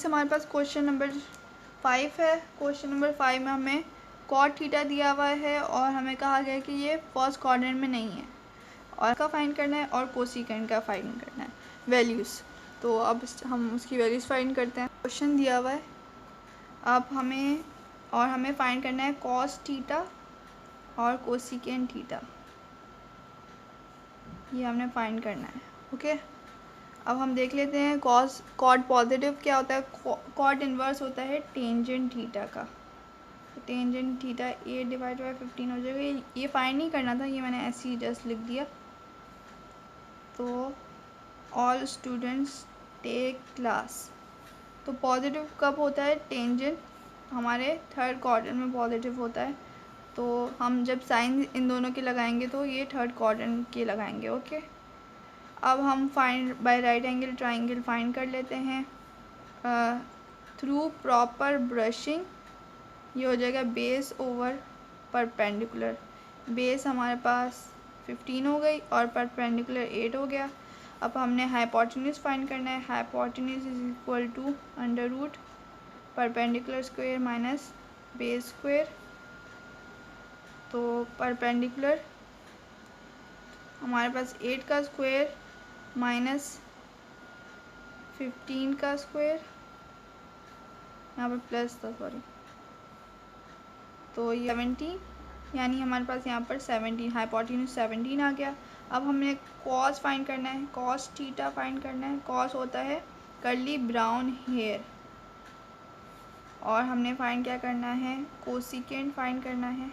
हमारे पास question number 5 है। Question number 5 में हमें कॉट थीटा दिया हुआ है और हमें कहा गया है कि ये फर्स्ट क्वाड्रेंट में नहीं है और का फाइंड करना है और कोसिकेंट का फाइंड करना है वैल्यूज़। तो अब हम उसकी वैल्यूज़ फाइंड करते हैं। क्वेश्चन दिया हुआ है, अब हमें फाइंड करना है कॉस थीटा और कोसिकेंट थीटा, ये हमने फाइंड करना है। ओके, अब हम देख लेते हैं कॉट पॉजिटिव क्या होता है। कॉट इन्वर्स होता है टेंजेंट थीटा का। तो टेंजेंट थीटा 8/15 हो जाएगा। ये फाइंड नहीं करना था, ये मैंने ऐसे ही जस्ट लिख दिया। तो ऑल स्टूडेंट्स टेक क्लास। तो पॉजिटिव कब होता है, टेंजेंट हमारे थर्ड क्वाड्रेंट में पॉजिटिव होता है। तो हम जब साइन इन दोनों के लगाएंगे तो ये थर्ड क्वाड्रेंट के लगाएंगे। ओके, अब हम find by right angle triangle find कर लेते हैं थ्रू प्रॉपर ब्रशिंग। ये हो जाएगा बेस ओवर परपेंडिकुलर। बेस हमारे पास 15 हो गई और परपेंडिकुलर 8 हो गया। अब हमने हाइपोटेन्यूज फाइंड करना है। Hypotenuse is equal to under root perpendicular square minus base square. तो परपेंडिकुलर हमारे पास 8 का स्क्वायर माइनस 15 का स्क्वायर, यहाँ पर प्लस था सॉरी, तो ये 17, यानी हमारे पास यहाँ पर 17 हाइपोटेन्यूज 17 आ गया। अब हमें कॉस फाइंड करना है, कॉस थीटा फाइंड करना है। कॉस होता है कर्ली ब्राउन हेयर। और हमने फाइंड क्या करना है, कोसिकेंट फाइंड करना है।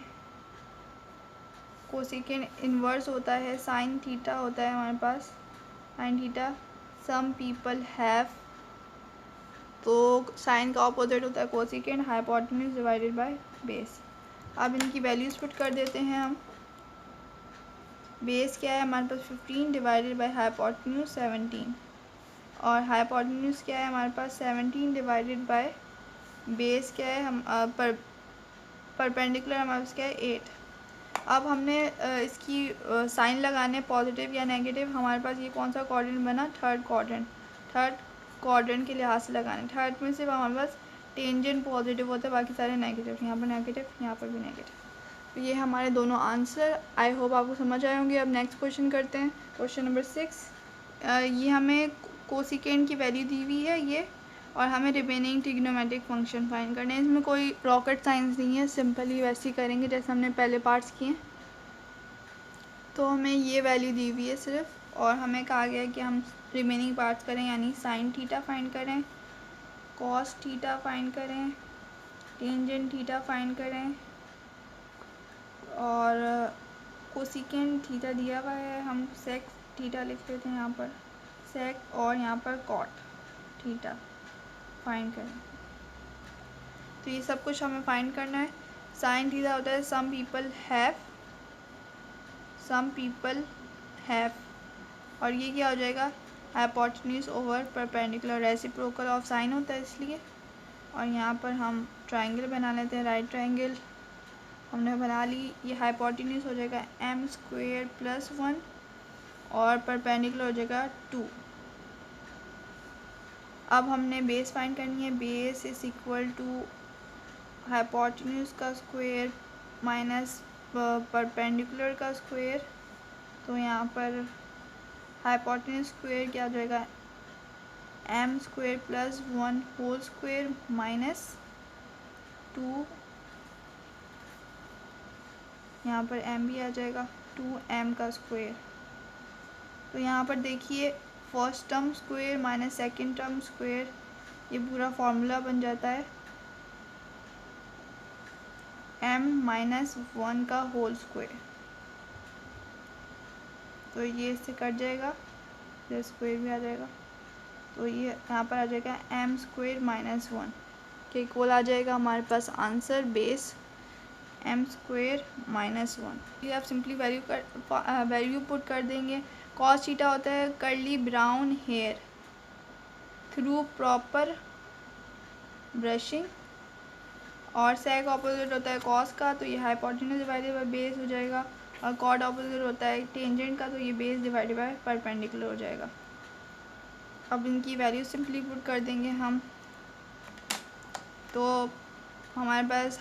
कोसिकेंट इन्वर्स होता है साइन थीटा होता है हमारे पास, sine theta some people have. तो साइन का ऑपोजिट होता है cosecant, hypotenuse divided by base. अब इनकी वैल्यूज़ पुट कर देते हैं हम। बेस क्या है हमारे पास 15 डिवाइडेड बाय हाइपोटेन्यूज 17 और हाइपोटेन्यूज क्या है हमारे पास 17 डिवाइडेड बाय बेस क्या है हम परपेंडिकुलर हमारे पास क्या है 8। अब हमने इसकी साइन लगाने पॉजिटिव या नेगेटिव। हमारे पास ये कौन सा क्वाड्रेंट बना, थर्ड क्वाड्रेंट। थर्ड क्वाड्रेंट के लिहाज से लगाने, थर्ड में सिर्फ हमारे पास टेंजेंट पॉजिटिव होता है, बाकी सारे नेगेटिव। यहाँ पर नेगेटिव, यहाँ पर भी नेगेटिव। तो ये हमारे दोनों आंसर। आई होप आपको समझ आए होंगे। अब नेक्स्ट क्वेश्चन करते हैं, क्वेश्चन नंबर 6। ये हमें कोसिकेंट की वैल्यू दी हुई है ये, और हमें रिमेनिंग ट्रिग्नोमेट्रिक फंक्शन फाइंड करने हैं। इसमें कोई रॉकेट साइंस नहीं है, सिंपली वैसे ही करेंगे जैसे हमने पहले पार्ट्स किए। तो हमें ये वैल्यू दी हुई है सिर्फ, और हमें कहा गया है कि हम रिमेनिंग पार्ट्स करें, यानी साइन थीटा फाइंड करें, कॉस थीटा फाइंड करें, टेंजेंट थीटा फाइंड करें, और कोसिकेंट थीटा दिया हुआ है, हम सेक थीटा लिख लेते हैं यहाँ पर, सेक, और यहाँ पर कॉट थीटा फाइंड करें। तो ये सब कुछ हमें फाइंड करना है। साइन थीटा होता है सम पीपल हैव, और ये क्या हो जाएगा, hypotenuse over perpendicular, reciprocal of sine होता है इसलिए। और यहाँ पर हम ट्राइंगल बना लेते हैं, राइट ट्राइंगल हमने बना ली। ये हाइपोटेन्यूज हो जाएगा m² + 1 और परपेंडिकुलर हो जाएगा 2। अब हमने बेस फाइंड करनी है। Base is equal to hypotenuse का स्क्वायर माइनस परपेंडिकुलर का स्क्वायर। तो यहाँ पर हाइपोटेन्यूज स्क्वायर क्या हो जाएगा, m² + 1 होल स्क्वायर माइनस 2, यहाँ पर m भी आ जाएगा 2m का स्क्वायर। तो यहाँ पर देखिए first term square minus second term square, ये पूरा फॉर्मूला बन जाता है m - 1 का होल स्क्वायर। तो ये इससे कट जाएगा, फिर स्क्वायर भी आ जाएगा। तो ये यहाँ पर आ जाएगा m² - 1 के इक्वल आ जाएगा हमारे पास आंसर बेस m² - 1। ये आप सिंपली वैल्यू पुट कर देंगे। कॉस थीटा होता है curly brown hair through proper brushing, और सेक ऑपोजिट होता है कॉस का, तो ये हाइपोटेन्यूज डिवाइडेड बाय बेस हो जाएगा। और कॉट ऑपोजिट होता है टेंजेंट का, तो ये बेस डिवाइडेड बाय परपेंडिकुलर हो जाएगा। अब इनकी वैल्यू सिंपली पुट कर देंगे हम। तो हमारे पास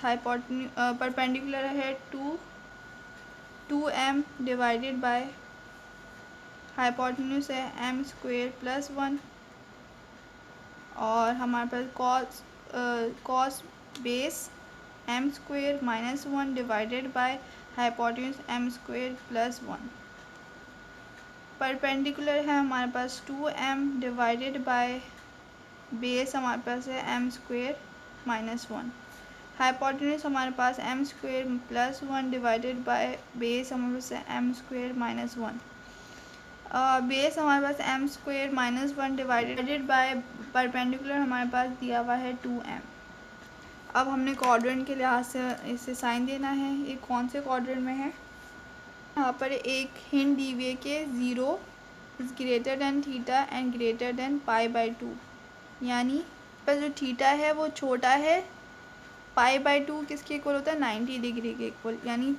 परपेंडिकुलर है 2m डिवाइडेड बाय हाइपोटेन्यूज है m² + 1 और हमारे पास cos base m² - 1 divided by hypotenuse m² + 1। Perpendicular है हमारे पास 2m डिवाइडेड बाय बेस हमारे पास है m² - 1। हाइपोटेन्यूज हमारे पास m² + 1 डिवाइडेड बाय बेस हमारे पास है m² - 1। बेस हमारे पास m² - 1 डिवाइडेड बाय परपेंडिकुलर हमारे पास दिया हुआ है 2m। अब हमने क्वाड्रेंट के लिहाज से इसे साइन देना है। ये कौन से क्वाड्रेंट में है? यहाँ पर एक हिंट दी हुई है कि 0 is greater than theta and greater than π/2, यानी पर जो थीटा है वो छोटा है, π/2 किसके इक्वल होता है? 90 डिग्री के इक्वल, यानी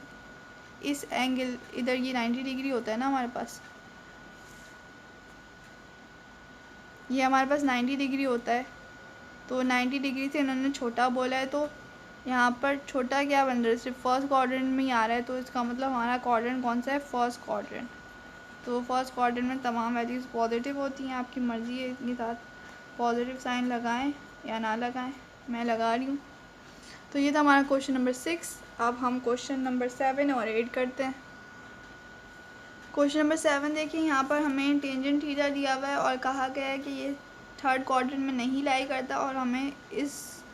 इस एंगल इधर ये 90 डिग्री होता है ना हमारे पास, ये हमारे पास 90 डिग्री होता है। तो 90 डिग्री से इन्होंने छोटा बोला है, तो यहाँ पर छोटा क्या बन रहा है? सिर्फ फर्स्ट क्वाड्रेंट में ही आ रहा है, तो इसका मतलब हमारा क्वाड्रेंट कौन सा है? First quadrant. तो फर्स्ट क्वाड्रेंट में तमाम वैल्यूज़ पॉजिटिव होती हैं। आपकी मर्ज़ी है इसके साथ पॉजिटिव साइन लगाएं या ना लगाएं, मैं लगा रही हूँ। तो ये था हमारा क्वेश्चन नंबर 6। अब हम क्वेश्चन नंबर 7 और 8 करते हैं। क्वेश्चन नंबर 7 देखिए, यहाँ पर हमें टेंजेंट थीटा दिया हुआ है और कहा गया है कि ये थर्ड क्वाड्रेंट में नहीं लाई करता और हमें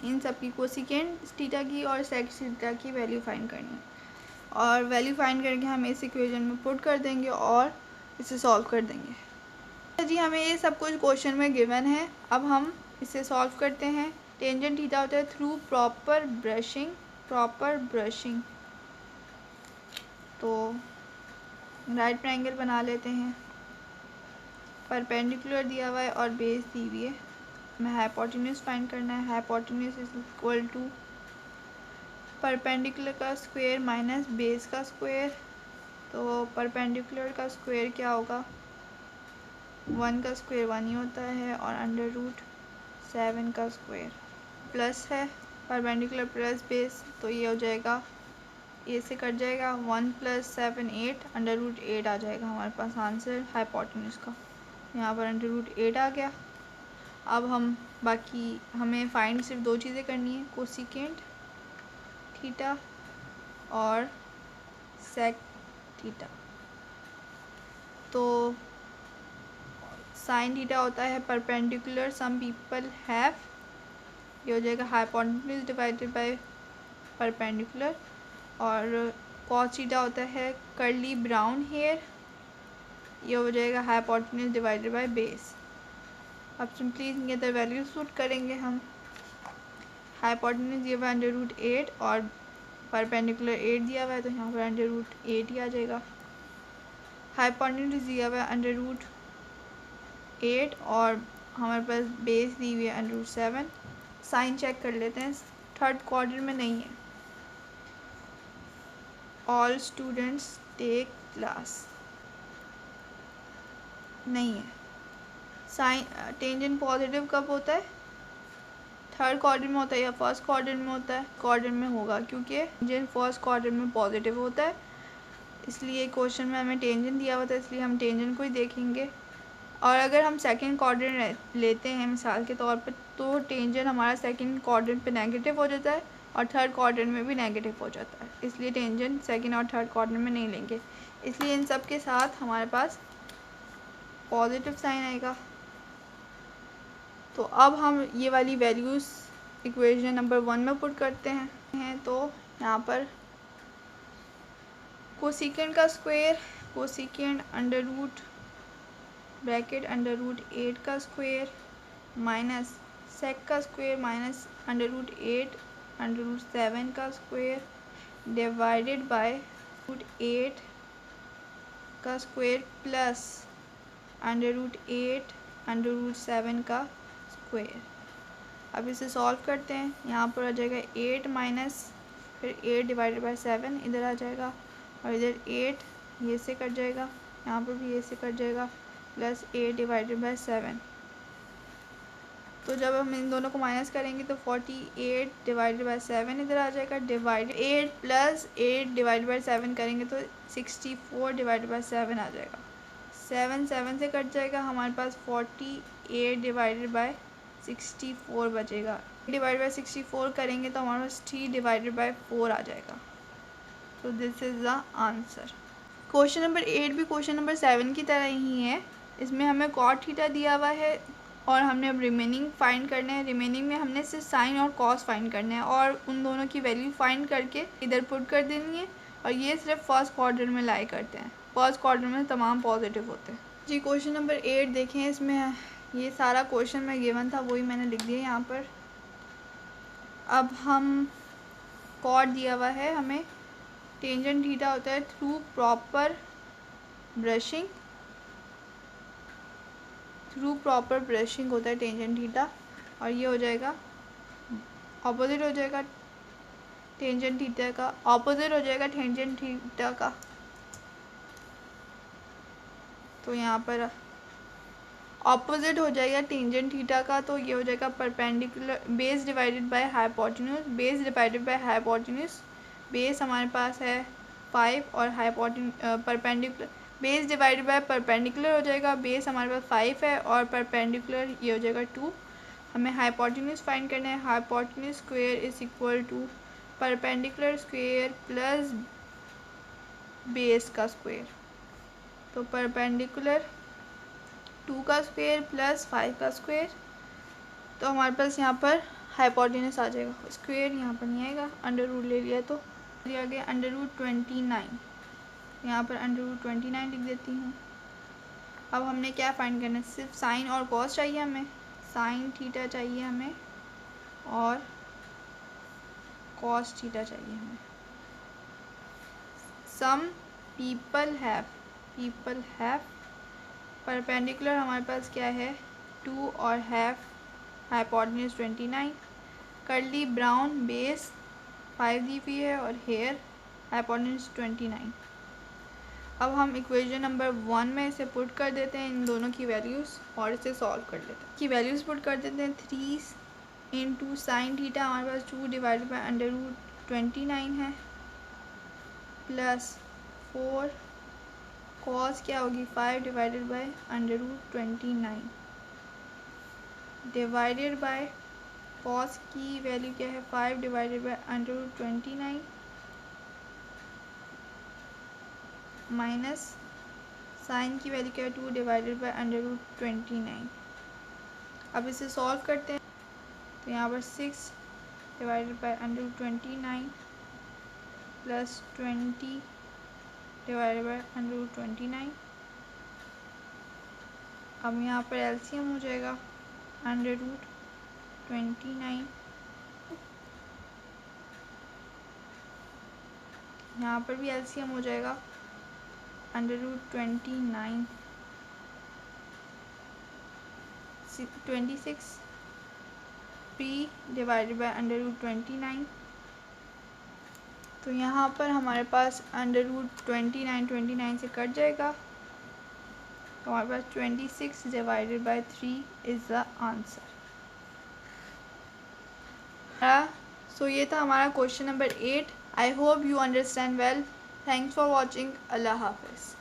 इन सब की कोसिकेंट थीटा की और सेक थीटा की वैल्यू फाइंड करनी है। और वैल्यू फाइंड करके हम इस इक्वेशन में पुट कर देंगे और इसे सॉल्व कर देंगे। जी हमें ये सब कुछ क्वेश्चन में गिवन है। अब हम इसे सॉल्व करते हैं। टेंजेंट थीटा होता है थ्रू प्रॉपर ब्रशिंग। तो राइट ट्रायंगल बना लेते हैं। परपेंडिकुलर दिया हुआ है और बेस दी हुई है। हमें हाइपोटेन्यूज फाइंड करना है। Hypotenuse is equal to perpendicular का स्क्वायर माइनस बेस का स्क्वायर। तो परपेंडिकुलर का स्क्वायर क्या होगा? 1 का स्क्वायर 1 ही होता है और √7 का स्क्वायर प्लस है परपेंडिकुलर प्लस बेस, तो ये हो जाएगा, ए से कट जाएगा, 1 + 7 8 √8 आ जाएगा हमारे पास आंसर हाइपोटेन्यूज का। यहाँ पर √8 आ गया। अब हम बाकी हमें फाइंड सिर्फ दो चीज़ें करनी है, कोसिकेंट थीटा और सेक थीटा। तो साइन थीटा होता है परपेंडिकुलर सम पीपल हैव, ये हो जाएगा हाइपोटेन्यूज डिवाइडेड बाय परपेंडिकुलर। और कॉस थीटा होता है कर्ली ब्राउन हेयर, ये हो जाएगा हाइपोटेन्यूज डिवाइडेड बाय बेस। अब सिंपली इनके अंदर वैल्यूज पुट करेंगे हम। हाइपोटेन्यूज दिया हुआ है √8 और परपेंडिकुलर 8 दिया हुआ है, तो यहाँ पर √8 ही आ जाएगा। हाइपोटेन्यूज दिया हुआ है √8 और हमारे पास बेस दी हुई है √7। साइन चेक कर लेते हैं, थर्ड क्वाड्रेंट में नहीं है। ऑल स्टूडेंट्स टेक क्लास, नहीं है। साइन टेंजेंट पॉजिटिव कब होता है? थर्ड क्वाड्रेंट में होता है या फर्स्ट क्वाड्रेंट में होता है? क्वाड्रेंट में होगा, क्योंकि टेंजेंट फर्स्ट क्वाड्रेंट में पॉजिटिव होता है। इसलिए क्वेश्चन में हमें टेंजेंट दिया हुआ था, इसलिए हम टेंजेंट को ही देखेंगे। और अगर हम सेकंड क्वाड्रेंट लेते हैं मिसाल के तौर पर, तो टेंजेंट हमारा सेकंड क्वाड्रेंट पे नेगेटिव हो जाता है और थर्ड क्वाड्रेंट में भी नेगेटिव हो जाता है। इसलिए टेंजेंट सेकंड और थर्ड क्वाड्रेंट में नहीं लेंगे। इसलिए इन सब के साथ हमारे पास पॉजिटिव साइन आएगा। तो अब हम ये वाली वैल्यूज़ इक्वेशन नंबर 1 में पुट करते हैं। तो यहाँ पर कोसिकेंट का स्क्वायर, कोसिकेंट √8 का स्क्वायर माइनस सेक का स्क्वायर माइनस √8 √7 का स्क्वायर डिवाइडेड बाय √8 का स्क्वायर प्लस √8 √7 का स्क्वायर। अब इसे सॉल्व करते हैं। यहाँ पर आ जाएगा 8 माइनस फिर 8 डिवाइडेड बाय 7 इधर आ जाएगा और इधर 8 ये से कट जाएगा, यहाँ पर भी ये से कट जाएगा, प्लस 8 डिवाइडेड बाय 7। तो जब हम इन दोनों को माइनस करेंगे तो 48 डिवाइडेड बाय 7 इधर आ जाएगा, डिवाइड 8 प्लस 8 डिवाइडेड बाय 7 करेंगे तो 64 डिवाइडेड बाय 7 आ जाएगा। 7 7 से कट जाएगा, हमारे पास 48 डिवाइडेड बाय 64 बचेगा। डिवाइड बाय 64 करेंगे तो हमारे पास 3 डिवाइडेड बाय 4 आ जाएगा। तो this is the answer. Question number 8 भी क्वेश्चन नंबर 7 की तरह ही है। इसमें हमें कॉट थीटा दिया हुआ है और हमने अब रिमेनिंग फाइंड करने हैं। रिमेनिंग में हमने सिर्फ साइन और कॉस फाइंड करने हैं और उन दोनों की वैल्यू फाइंड करके इधर पुट कर देनी है। और ये सिर्फ फर्स्ट क्वाड्रेंट में लाई करते हैं। फर्स्ट क्वाड्रेंट में तमाम पॉजिटिव होते हैं। जी क्वेश्चन नंबर 8 देखें, इसमें ये सारा क्वेश्चन में गिवन था वही मैंने लिख दिया यहाँ पर। अब हम कॉट दिया हुआ है हमें, टेंजेंट थीटा होता है थ्रू प्रॉपर ब्रशिंग होता है टेंजेंट थीटा। और ये हो जाएगा ऑपोजिट हो जाएगा टेंजेंट थीटा का, ऑपोजिट हो जाएगा टेंजेंट थीटा का। तो यहाँ पर ऑपोजिट हो जाएगा टेंजेंट थीटा का, तो ये हो जाएगा perpendicular base divided by hypotenuse. Base divided by hypotenuse, base हमारे पास है 5 और perpendicular base divided by perpendicular हो जाएगा। बेस हमारे पास 5 है और परपेंडिकुलर ये हो जाएगा 2। हमें हाइपोटेन्यूज फाइंड करना है। Hypotenuse square is equal to perpendicular square plus base का स्क्वायर। तो परपेंडिकुलर 2 का स्क्वायर प्लस 5 का स्क्वायर। तो हमारे पास यहाँ पर हाइपोटेन्यूज आ जाएगा, स्क्वायर यहाँ पर नहीं आएगा, अंडर रूट ले लिया तो दिया गया अंडर रूट 29। यहाँ पर अंडर रूट 29 लिख देती हूँ। अब हमने क्या फाइंड करना है, सिर्फ साइन और कॉस चाहिए हमें। साइन थीटा चाहिए हमें और कॉस थीटा चाहिए हमें। सम पीपल हैव परपेंडिकुलर हमारे पास क्या है 2 और have hypotenuse 29। Curly brown base 5 दी हुई है और हेयर हाइपोटेन्यूज 29। अब हम इक्वेशन नंबर 1 में इसे पुट कर देते हैं इन दोनों की वैल्यूज़ और इसे सॉल्व कर लेते हैं। की वैल्यूज़ पुट कर देते हैं। 3 इंटू साइन थीटा हमारे पास 2 डिवाइडेड बाई अंडर रूट 29 है, प्लस 4 कॉस क्या होगी 5 divided by under root 29 divided by cos की वैल्यू क्या है 5 divided by under root 29 minus sine की वैल्यू क्या है 2 डिवाइडेड बाई अंडर रूट 29। अब इसे सॉल्व करते हैं तो यहाँ पर 6 divided by under root 29 plus 20 divided by under root 29। अब यहाँ पर एलसीएम हो जाएगा अंडर रूट 29, यहाँ पर भी एलसीएम हो जाएगा under root 29 26 3 divided by under root 29। तो यहाँ पर हमारे पास अंडर रूट 29 से कट जाएगा, तो हमारे पास 26 divided by 3 is the answer. So ये था हमारा question number 8। I hope you understand well. Thanks for watching. अल्लाह हाफिज़।